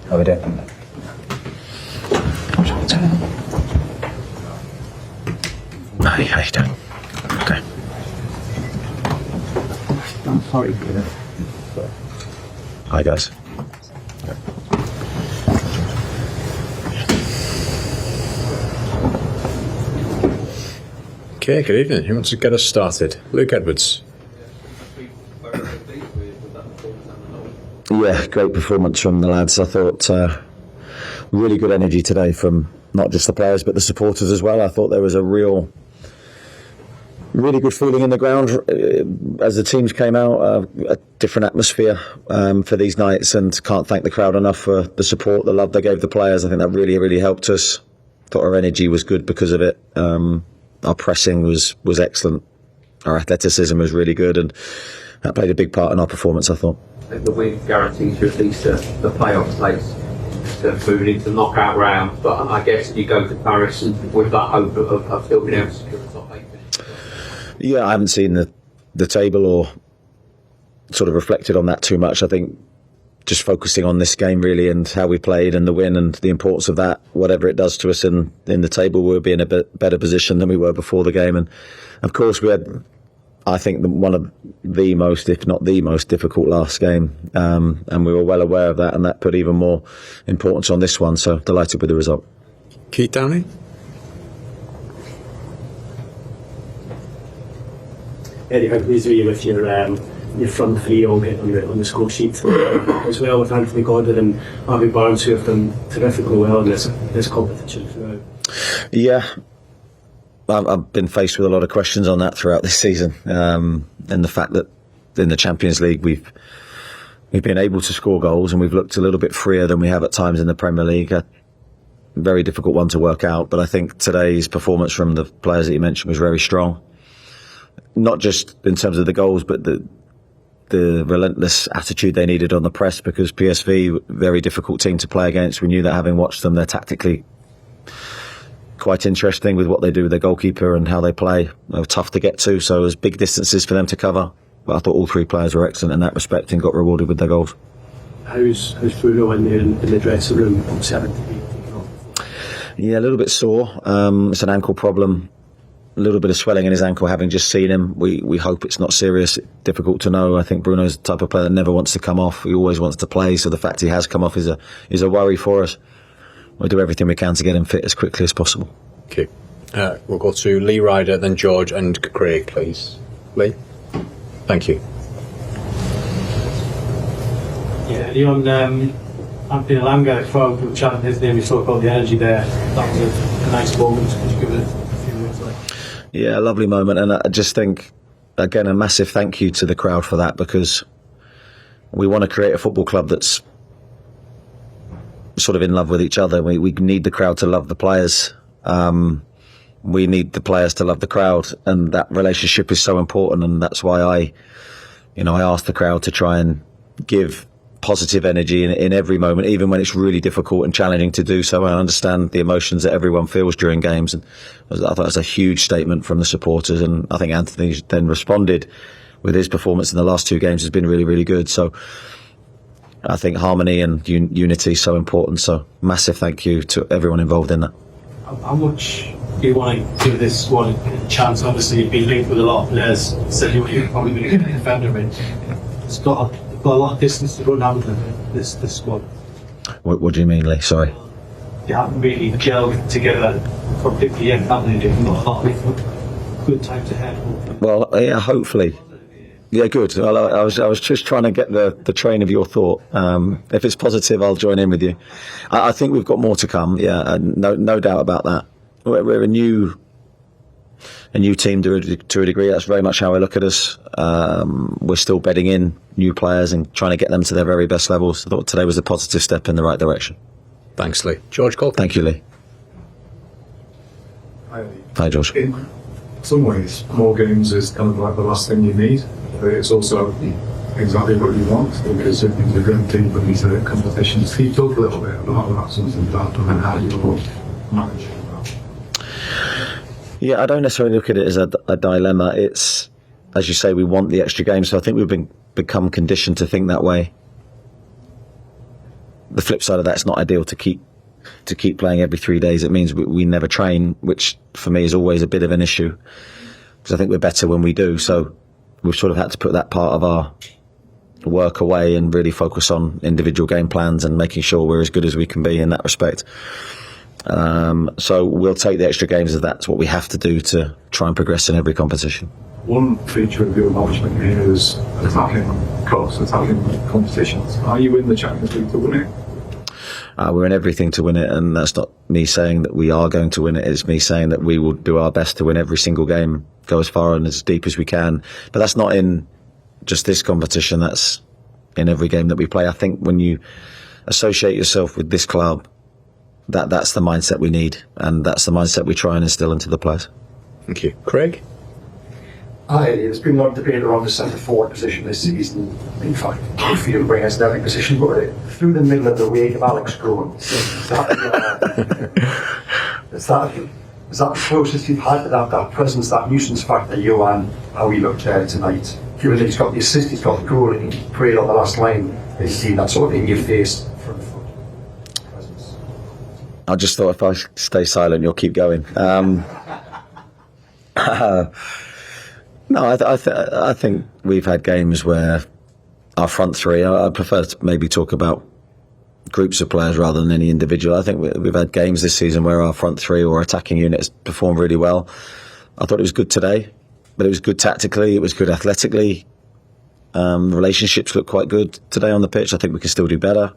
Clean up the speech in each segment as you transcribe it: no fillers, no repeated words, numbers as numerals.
How are we doing? Hi, how you doing? Okay. I'm sorry. Hi, guys. Okay, good evening. Who wants to get us started? Luke Edwards. Yeah, great performance from the lads. I thought really good energy today from not just the players but the supporters as well. I thought there was a really good feeling in the ground as the teams came out. A different atmosphere for these nights, and can't thank the crowd enough for the support, the love they gave the players. I think that really helped us. Thought our energy was good because of it. Our pressing was excellent. Our athleticism was really good, and that played a big part in our performance, I thought. The win guarantees you at least the playoff place to move into knockout round, but I guess you go to Paris with that hope of still being able to secure the top 8. Yeah, I haven't seen the table or sort of reflected on that too much. I think just focusing on this game really and how we played and the win and the importance of that, whatever it does to us in the table, we'll be in a bit better position than we were before the game. And of course we had, I think, one of the most, if not the most difficult last game, and we were well aware of that, and that put even more importance on this one, so delighted with the result. Keith Downey. Eddie, how pleased were you with your front three all getting on the score sheet as well, with Anthony Gordon and Harvey Barnes, who have done terrifically well in this competition throughout? Yeah, I've been faced with a lot of questions on that throughout this season, and the fact that in the Champions League we've been able to score goals and we've looked a little bit freer than we have at times in the Premier League. A very difficult one to work out, but I think today's performance from the players that you mentioned was very strong. Not just in terms of the goals, but the relentless attitude they needed on the press, because PSV, very difficult team to play against. We knew that having watched them. They're tactically quite interesting with what they do with their goalkeeper and how they play. They were tough to get to, so it was big distances for them to cover. But I thought all three players were excellent in that respect and got rewarded with their goals. How's Bruno in there in the dressing room? Yeah, a little bit sore. It's an ankle problem. A little bit of swelling in his ankle, having just seen him. We hope it's not serious. Difficult to know. I think Bruno's the type of player that never wants to come off. He always wants to play, so the fact he has come off is a worry for us. We'll do everything we can to get him fit as quickly as possible. Okay. We'll go to Lee Ryder, then George and Craig, please. Lee? Thank you. Yeah, Eddie, on Anthony Elanga, from chatting his name, you talked about the energy there. That was a nice moment. Could you give it a few minutes later? Yeah, a lovely moment, and I just think, again, a massive thank you to the crowd for that, because we want to create a football club that's sort of in love with each other. We need the crowd to love the players. We need the players to love the crowd, and that relationship is so important, and that's why I ask the crowd to try and give positive energy in every moment, even when it's really difficult and challenging to do so. I understand the emotions that everyone feels during games, and I thought it was a huge statement from the supporters, and I think Anthony then responded with his performance in the last two games has been really good. So I think harmony and unity is so important, so massive thank you to everyone involved in that. How much do you want to give this squad a chance? Obviously you've been linked with a lot of players, said you've probably been a good defender, but it's got a lot of distance to go down with this squad. What do you mean, Lee? Sorry. You haven't really gelled together completely yet, haven't you? Good times ahead. Well, yeah, hopefully. Yeah, good. Well, I was just trying to get the train of your thought. If it's positive, I'll join in with you. I think we've got more to come. Yeah, no doubt about that. We're a new team to a degree. That's very much how I look at us. We're still bedding in new players and trying to get them to their very best levels. I thought today was a positive step in the right direction. Thanks, Lee. George Cole. Thank you, Lee. Hi, George. In some ways, more games is kind of like the last thing you need. But it's also exactly what you want, because you're going to keep these competitions. Can you talk a little bit about something about them and how you manage that? Yeah, I don't necessarily look at it as a dilemma. It's, as you say, we want the extra games, so I think we've become conditioned to think that way. the flip side of that, it's not ideal to keep playing every 3 days. It means we never train, which for me is always a bit of an issue, because I think we're better when we do. So we've sort of had to put that part of our work away and really focus on individual game plans and making sure we're as good as we can be in that respect. So we'll take the extra games if that's what we have to do to try and progress in every competition. One feature of your management here is attacking cups, attacking competitions. Are you in the Champions League to win it? We're in everything to win it, and that's not me saying that we are going to win it. It's me saying that we will do our best to win every single game, go as far and as deep as we can. But that's not in just this competition, that's in every game that we play. I think when you associate yourself with this club, that's the mindset we need, and that's the mindset we try and instill into the players. Thank you. Craig? Hi, there's been a lot of debate around the centre forward position this season. In fact, midfield wingers, their position, but through the middle of the week of Alex Groen, is that the closest you've had to that presence, that nuisance factor, Yoane, how he looked there tonight? Given that he's got the assist, he's got the goal, and he prayed on the last line, he's seen that sort of in your face front foot presence. I just thought if I stay silent, you'll keep going. No, I think we've had games where our front three, I prefer to maybe talk about groups of players rather than any individual. I think we've had games this season where our front three or attacking units performed really well. I thought it was good today, but it was good tactically, it was good athletically. Relationships look quite good today on the pitch. I think we can still do better.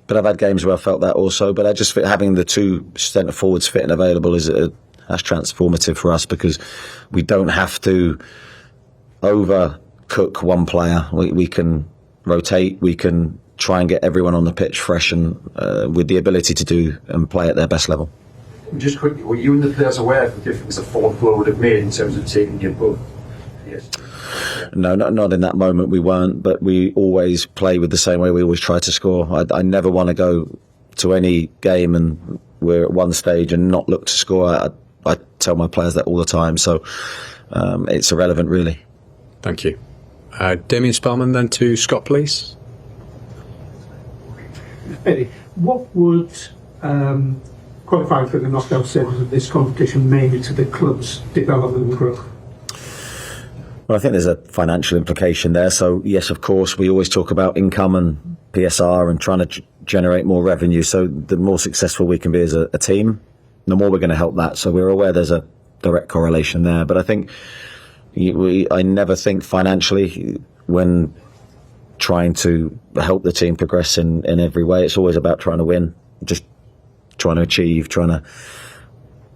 But I've had games where I felt that also. But I just think having the two centre forwards fit and available that's transformative for us, because we don't have to overcook one player. We can rotate, we can try and get everyone on the pitch fresh and with the ability to do and play at their best level. Just quickly, were you and the players aware of the difference a forward flow would have made in terms of taking your both? Yes. No, not in that moment we weren't, but we always play with the same way. We always try to score. I never want to go to any game and we're at one stage and not look to score. I tell my players that all the time, so it's irrelevant really. Thank you. Damien Spellman, then to Scott, please. Eddie, what would qualifying for the knockout stages of this competition mean to the club's development and growth? Well, I think there's a financial implication there. So yes, of course, we always talk about income and PSR and trying to generate more revenue. So the more successful we can be as a team, the more we're going to help that. So we're aware there's a direct correlation there. But I think I never think financially when trying to help the team progress in every way. It's always about trying to win, just trying to achieve, trying to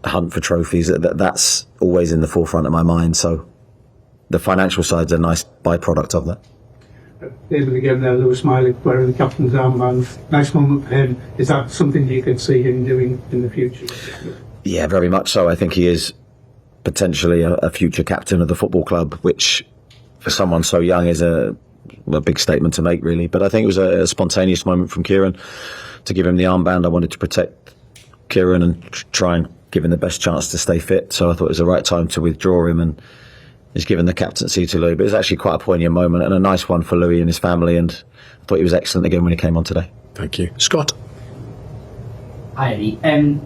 hunt for trophies. That's always in the forefront of my mind. So the financial side's a nice byproduct of that. David again there, Lewis Miley wearing the captain's armband. Nice moment for him. Is that something you can see him doing in the future? Yeah, very much so. I think he is potentially a future captain of the football club, which for someone so young is a big statement to make, really. But I think it was a spontaneous moment from Kieran to give him the armband. I wanted to protect Kieran and try and give him the best chance to stay fit. So I thought it was the right time to withdraw him, and he's given the captaincy to Louis. But it was actually quite a poignant moment and a nice one for Louis and his family, and I thought he was excellent again when he came on today. Thank you. Scott? Hi, Eddie.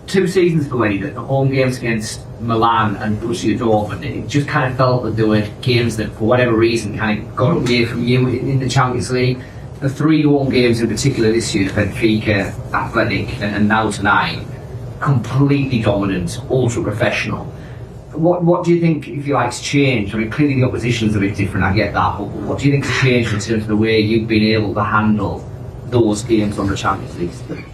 2 seasons ago, Eddie, the home games against Milan and Borussia Dortmund, it just kind of felt that there were games that, for whatever reason, kind of got away from you in the Champions League. The 3 home games in particular this year, Benfica, Athletic, and now tonight, completely dominant, ultra professional. What do you think, if you like, has changed? I mean, clearly the opposition's a bit different, I get that, but what do you think has changed in terms of the way you've been able to handle those games on the Champions League?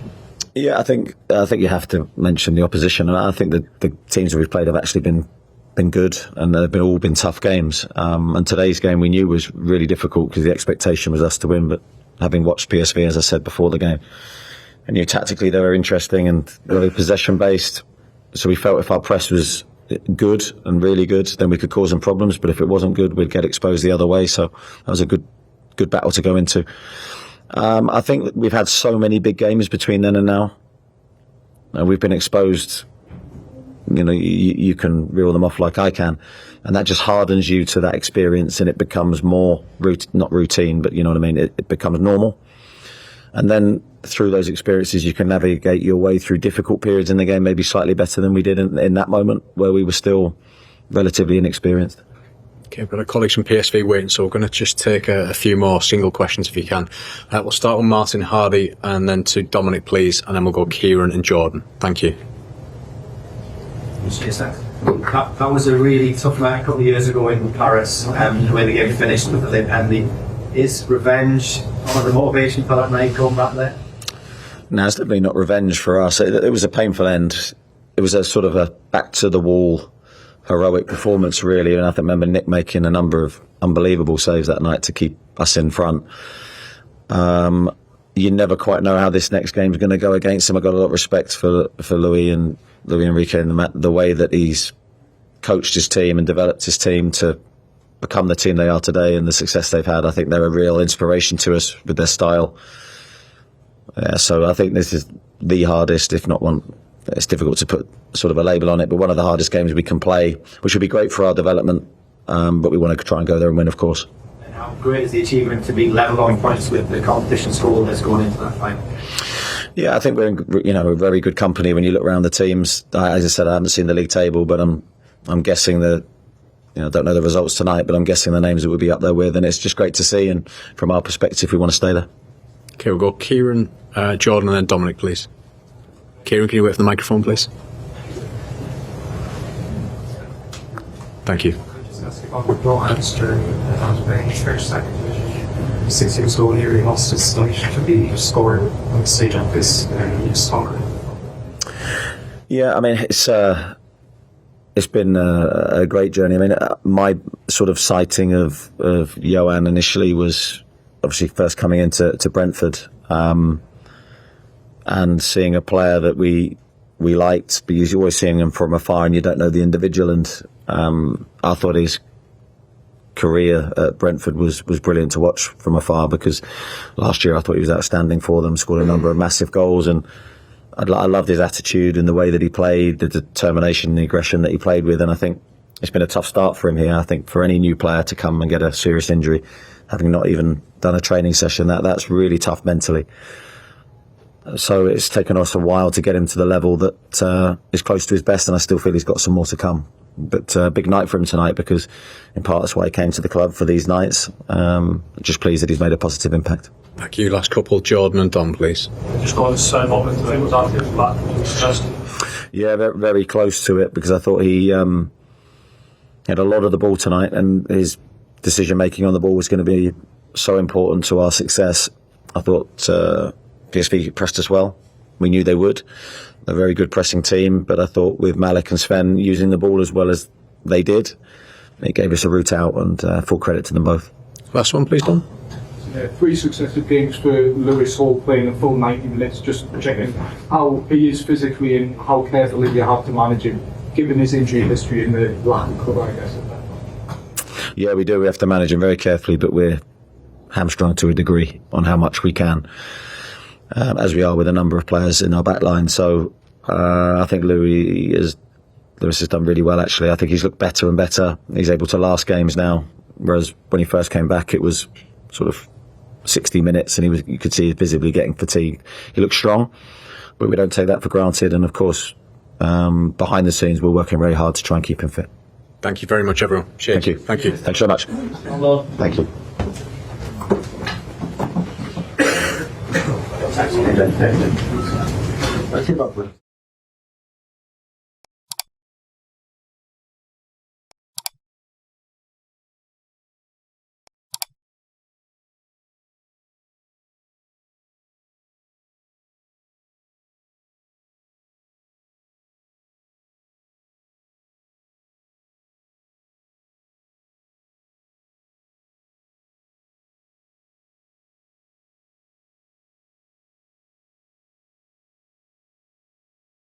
Yeah, I think you have to mention the opposition, and I think that the teams that we've played have actually been good, and they've all been tough games. And today's game we knew was really difficult because the expectation was us to win. But having watched PSV, as I said before the game, I knew tactically they were interesting and very possession based. So we felt if our press was good and really good, then we could cause them problems. But if it wasn't good, we'd get exposed the other way. So that was a good battle to go into. I think we've had so many big games between then and now. We've been exposed. You can reel them off like I can, and that just hardens you to that experience, and it becomes more not routine, but you know what I mean. It becomes normal. And then through those experiences, you can navigate your way through difficult periods in the game, maybe slightly better than we did in that moment where we were still relatively inexperienced. Okay, we've got our colleagues from PSV waiting, so we're going to just take a few more single questions if you can. We'll start with Martin Hardy and then to Dominic, please, and then we'll go Kieran and Jordan. Thank you. That was a really tough night a couple of years ago in Paris, when the game finished with the late penalty. Is revenge one of the motivation for that night going back there? No, it's definitely not revenge for us. It was a painful end. It was a sort of a back to the wall heroic performance, really, and I remember Nick making a number of unbelievable saves that night to keep us in front. You never quite know how this next game is going to go against him. I've got a lot of respect for Louis Enrique and the way that he's coached his team and developed his team to become the team they are today and the success they've had. I think they're a real inspiration to us with their style. So I think this is the hardest, if not one. It's difficult to put sort of a label on it, but one of the hardest games we can play, which would be great for our development. But we want to try and go there and win, of course. And how great is the achievement to be level on points with the competition score that's going into that final? Yeah, I think we're in a very good company when you look around the teams. As I said, I haven't seen the league table, but I'm guessing that. I don't know the results tonight, but I'm guessing the names that we'll be up there with, and it's just great to see. And from our perspective, we want to stay there. Okay, we'll go Kieran, Jordan, and then Dominic, please. Kieran, can you wait for the microphone, please? Thank you. Just ask about the Botman's journey in the first second division. 6 years ago, he lost his selection to be scored on the stage like this, and he's stronger. Yeah, I mean, it's been a great journey. I mean, my sort of sighting of Yoane initially was obviously first coming into Brentford and seeing a player that we liked, because you're always seeing him from afar and you don't know the individual. And I thought his career at Brentford was brilliant to watch from afar, because last year I thought he was outstanding for them, scored a number of massive goals, and I loved his attitude and the way that he played, the determination and the aggression that he played with. And I think it's been a tough start for him here. I think for any new player to come and get a serious injury, having not even done a training session, that's really tough mentally. So it's taken us a while to get him to the level that is close to his best, and I still feel he's got some more to come. But big night for him tonight, because in part that's why he came to the club for these nights. Just pleased that he's made a positive impact. Thank you. Last couple, Jordan and Dom, please. Just got Sven Botman today, was that his back? Yeah, very, very close to it, because I thought he had a lot of the ball tonight, and his decision making on the ball was going to be so important to our success. I thought PSV pressed us well. We knew they would. They're a very good pressing team, but I thought with Malik and Sven using the ball as well as they did, it gave us a route out, and full credit to them both. Last one, please, Dom. 3 successive games for Lewis Hall, playing a full 90 minutes. Just checking how he is physically and how carefully you have to manage him, given his injury history and the lack of cover, I guess. Yeah, we do. We have to manage him very carefully, but we're hamstrung to a degree on how much we can, as we are with a number of players in our back line. So I think Lewis has done really well, actually. I think he's looked better and better. He's able to last games now, whereas when he first came back, it was sort of 60 minutes and you could see he's visibly getting fatigued. He looks strong, but we don't take that for granted. And of course, behind the scenes, we're working very hard to try and keep him fit. Thank you very much, everyone. Cheers. Thank you. Thank you. Thanks so much. Hello. Thank you. Thanks.